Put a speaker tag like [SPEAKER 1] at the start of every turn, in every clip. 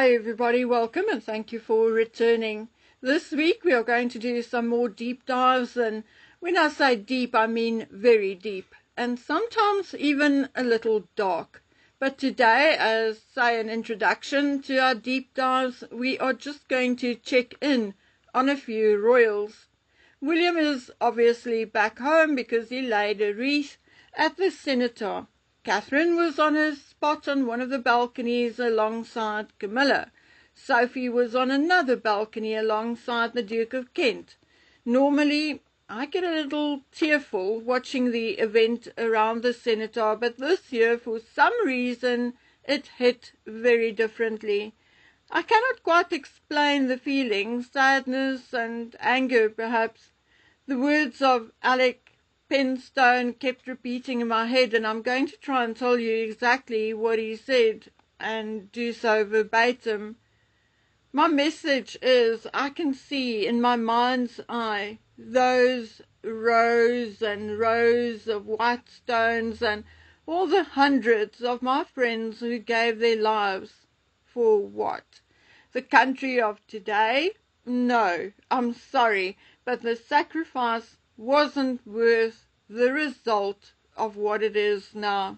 [SPEAKER 1] Hi everybody, welcome and thank you for returning. This week we are going to do some more deep dives, and when I say deep I mean very deep and sometimes even a little dark. But today, as say an introduction to our deep dives, we are just going to check in on a few royals. William is obviously back home because he laid a wreath at the Senator. Catherine was on her spot on one of the balconies alongside Camilla. Sophie was on another balcony alongside the Duke of Kent. Normally, I get a little tearful watching the event around the Senator, but this year, for some reason, it hit very differently. I cannot quite explain the feelings, sadness and anger perhaps. The words of Alec Penstone kept repeating in my head, and I'm going to try and tell you exactly what he said and do so verbatim. My message is, I can see in my mind's eye those rows and rows of white stones and all the hundreds of my friends who gave their lives. For what? The country of today? No, I'm sorry, but the sacrifice wasn't worth the result of what it is now.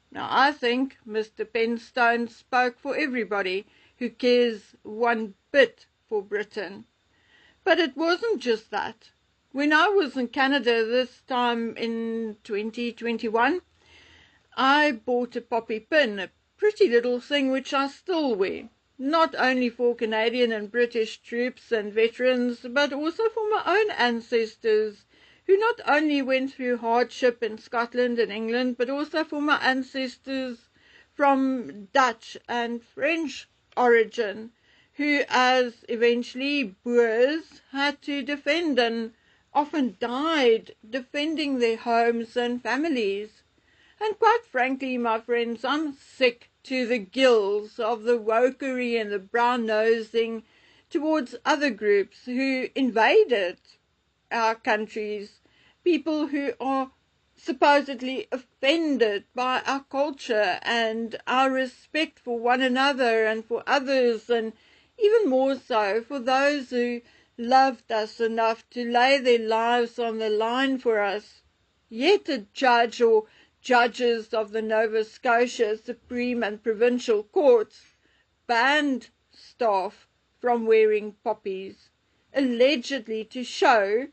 [SPEAKER 1] Now, I think Mr. Penstone spoke for everybody who cares one bit for Britain. But it wasn't just that. When I was in Canada this time in 2021, I bought a poppy pin, a pretty little thing which I still wear. Not only for Canadian and British troops and veterans, but also for my own ancestors, who not only went through hardship in Scotland and England, but also for my ancestors from Dutch and French origin, who as eventually Boers had to defend and often died defending their homes and families. And quite frankly, my friends, I'm sick to the gills of the wokery and the brown-nosing towards other groups who invaded our countries, people who are supposedly offended by our culture and our respect for one another and for others, and even more so for those who loved us enough to lay their lives on the line for us. Yet a judge or judges of the Nova Scotia Supreme and Provincial Courts banned staff from wearing poppies, allegedly to show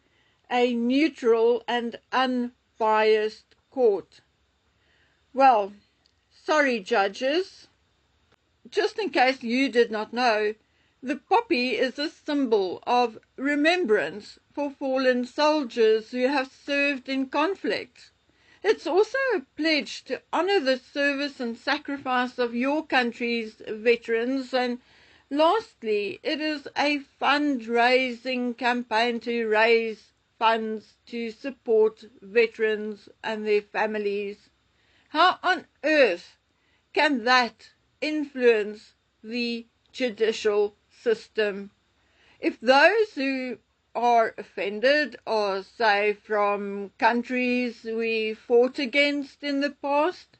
[SPEAKER 1] a neutral and unbiased court. Well, sorry judges. Just in case you did not know, the poppy is a symbol of remembrance for fallen soldiers who have served in conflict. It's also a pledge to honor the service and sacrifice of your country's veterans, and lastly, it is a fundraising campaign to raise funds to support veterans and their families. How on earth can that influence the judicial system? If those who are offended are, say, from countries we fought against in the past,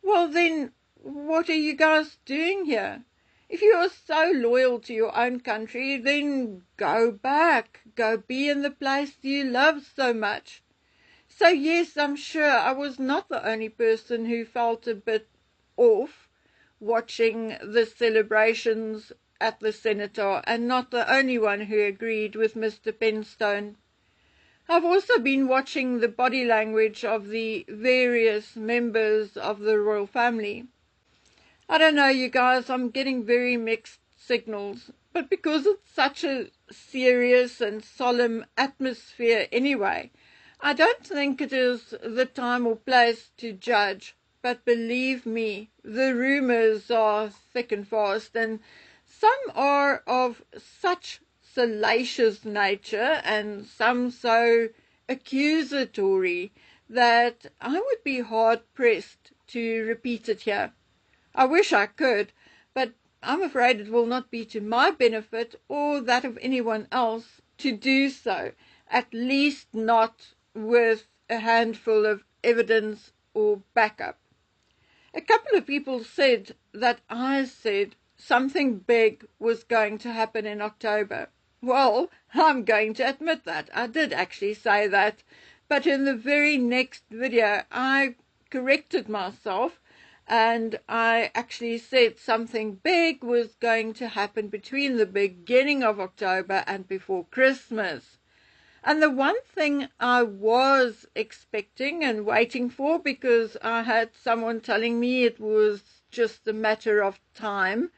[SPEAKER 1] well then, what are you guys doing here? If you are so loyal to your own country, then go back. Go be in the place you love so much. So yes, I'm sure I was not the only person who felt a bit off watching the celebrations at the Senator, and not the only one who agreed with Mr. Penstone. I've also been watching the body language of the various members of the royal family. I don't know, you guys, I'm getting very mixed signals, but because it's such a serious and solemn atmosphere anyway, I don't think it is the time or place to judge. But believe me, the rumors are thick and fast, and some are of such salacious nature and some so accusatory that I would be hard-pressed to repeat it here. I wish I could, but I'm afraid it will not be to my benefit or that of anyone else to do so, at least not with a handful of evidence or backup. A couple of people said that I said something big was going to happen in October. Well, I'm going to admit that. I did actually say that. But in the very next video, I corrected myself and I actually said something big was going to happen between the beginning of October and before Christmas. And the one thing I was expecting and waiting for, because I had someone telling me it was just a matter of time,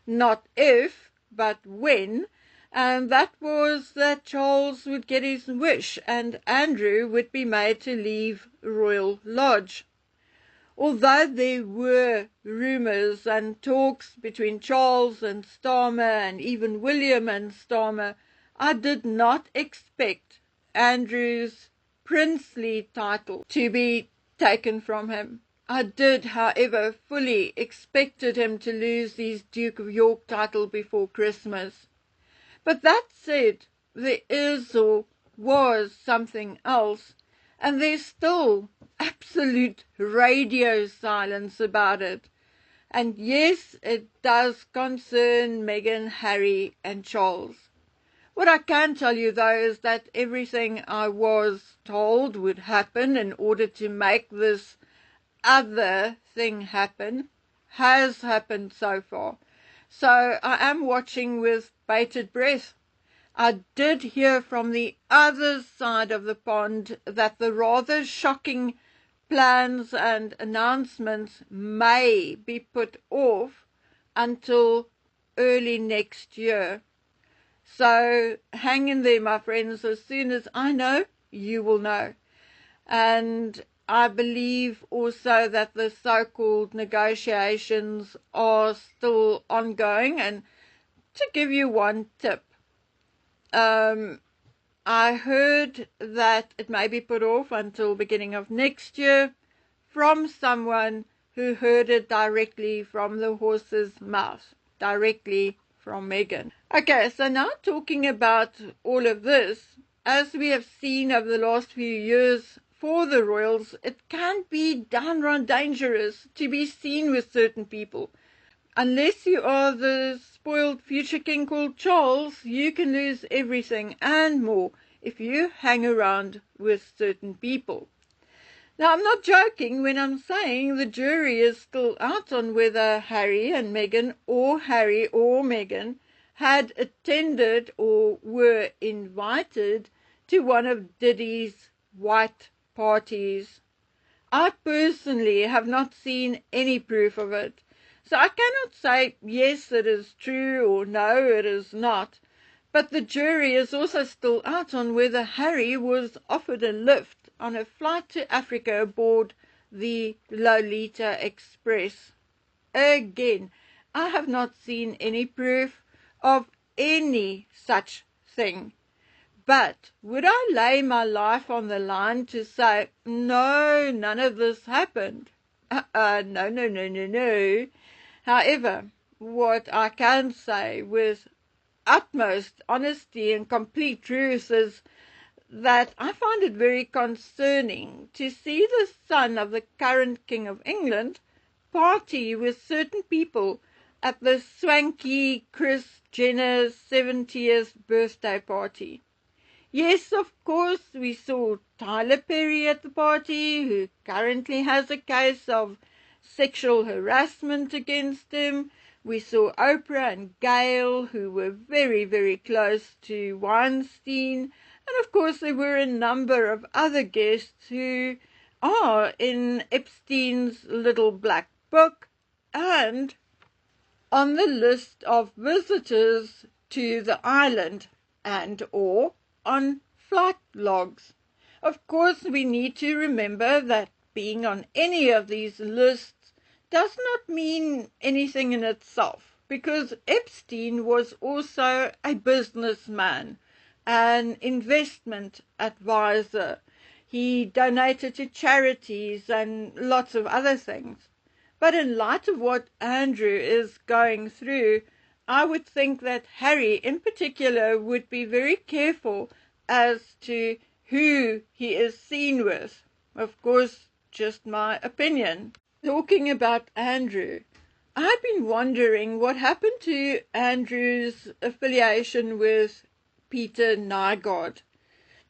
[SPEAKER 1] not if, but when, and that was that Charles would get his wish and Andrew would be made to leave Royal Lodge. Although there were rumours and talks between Charles and Starmer and even William and Starmer, I did not expect Andrew's princely title to be taken from him. I did, however, fully expected him to lose his Duke of York title before Christmas. But that said, there is or was something else, and there's still absolute radio silence about it. And yes, it does concern Meghan, Harry and Charles. What I can tell you, though, is that everything I was told would happen in order to make this other thing happen has happened so far. So I am watching with bated breath. I did hear from the other side of the pond that the rather shocking plans and announcements may be put off until early next year. So hang in there, my friends. As soon as I know, you will know. And I believe also that the so-called negotiations are still ongoing. And to give you one tip, I heard that it may be put off until beginning of next year from someone who heard it directly from the horse's mouth, directly from Meghan. Okay, so now talking about all of this, as we have seen over the last few years for the royals, it can be downright dangerous to be seen with certain people. Unless you are the spoiled future king called Charles, you can lose everything and more if you hang around with certain people. Now, I'm not joking when I'm saying the jury is still out on whether Harry and Meghan or Harry or Meghan had attended or were invited to one of Diddy's white parties. I personally have not seen any proof of it. So I cannot say, yes, it is true, or no, it is not. But the jury is also still out on whether Harry was offered a lift on a flight to Africa aboard the Lolita Express. Again, I have not seen any proof of any such thing. But would I lay my life on the line to say, no, none of this happened? No. However, what I can say with utmost honesty and complete truth is that I find it very concerning to see the son of the current King of England party with certain people at the swanky Kris Jenner's 70th birthday party. Yes, of course, we saw Tyler Perry at the party, who currently has a case of sexual harassment against him. We saw Oprah and Gail, who were very, very close to Weinstein. And of course, there were a number of other guests who are in Epstein's little black book and on the list of visitors to the island and or on flight logs. Of course, we need to remember that being on any of these lists does not mean anything in itself, because Epstein was also a businessman, an investment advisor. He donated to charities and lots of other things. But in light of what Andrew is going through, I would think that Harry in particular would be very careful as to who he is seen with. Of course, just my opinion. Talking about Andrew, I've been wondering what happened to Andrew's affiliation with Peter Nyod.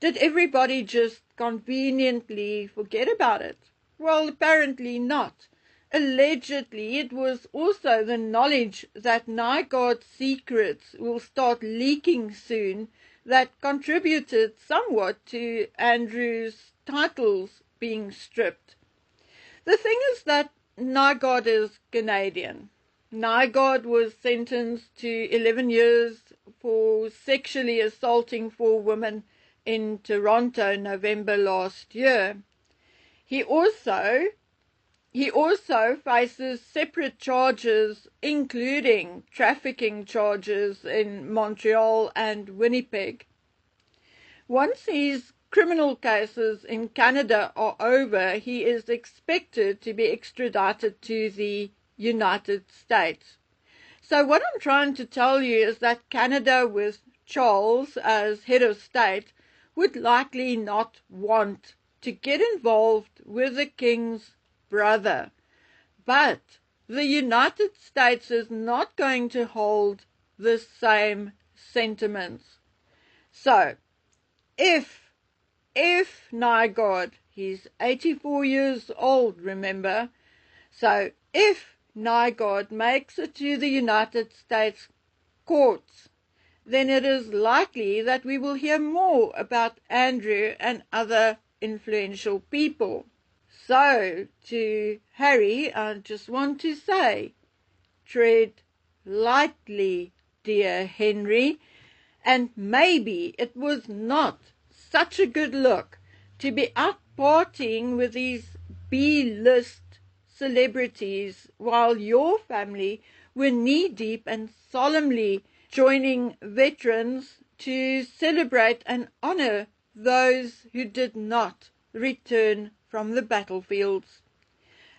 [SPEAKER 1] Did everybody just conveniently forget about it? Well, apparently not. Allegedly, it was also the knowledge that Nyod's secrets will start leaking soon that contributed somewhat to Andrew's titles being stripped. The thing is that Nyod is Canadian. Nyod was sentenced to 11 years for sexually assaulting 4 women in Toronto, November last year. He also faces separate charges, including trafficking charges in Montreal and Winnipeg. Once his criminal cases in Canada are over, he is expected to be extradited to the United States. So what I'm trying to tell you is that Canada, with Charles as head of state, would likely not want to get involved with the king's brother. But the United States is not going to hold the same sentiments. So, if Nyod, he's 84 years old, remember, so if Nyod makes it to the United States courts, then it is likely that we will hear more about Andrew and other influential people. So, to Harry, I just want to say, tread lightly, dear Henry, and maybe it was not such a good look to be out partying with these B-list celebrities while your family were knee-deep and solemnly joining veterans to celebrate and honor those who did not return from the battlefields.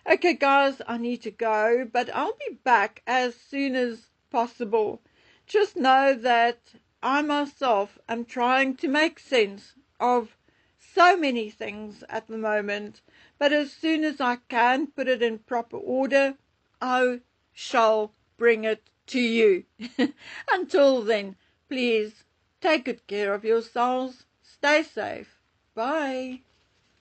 [SPEAKER 1] Okay, guys, I need to go, but I'll be back as soon as possible. Just know that I myself am trying to make sense of so many things at the moment, but as soon as I can put it in proper order, I shall bring it to you. Until then, please take good care of yourselves. Stay safe. Bye.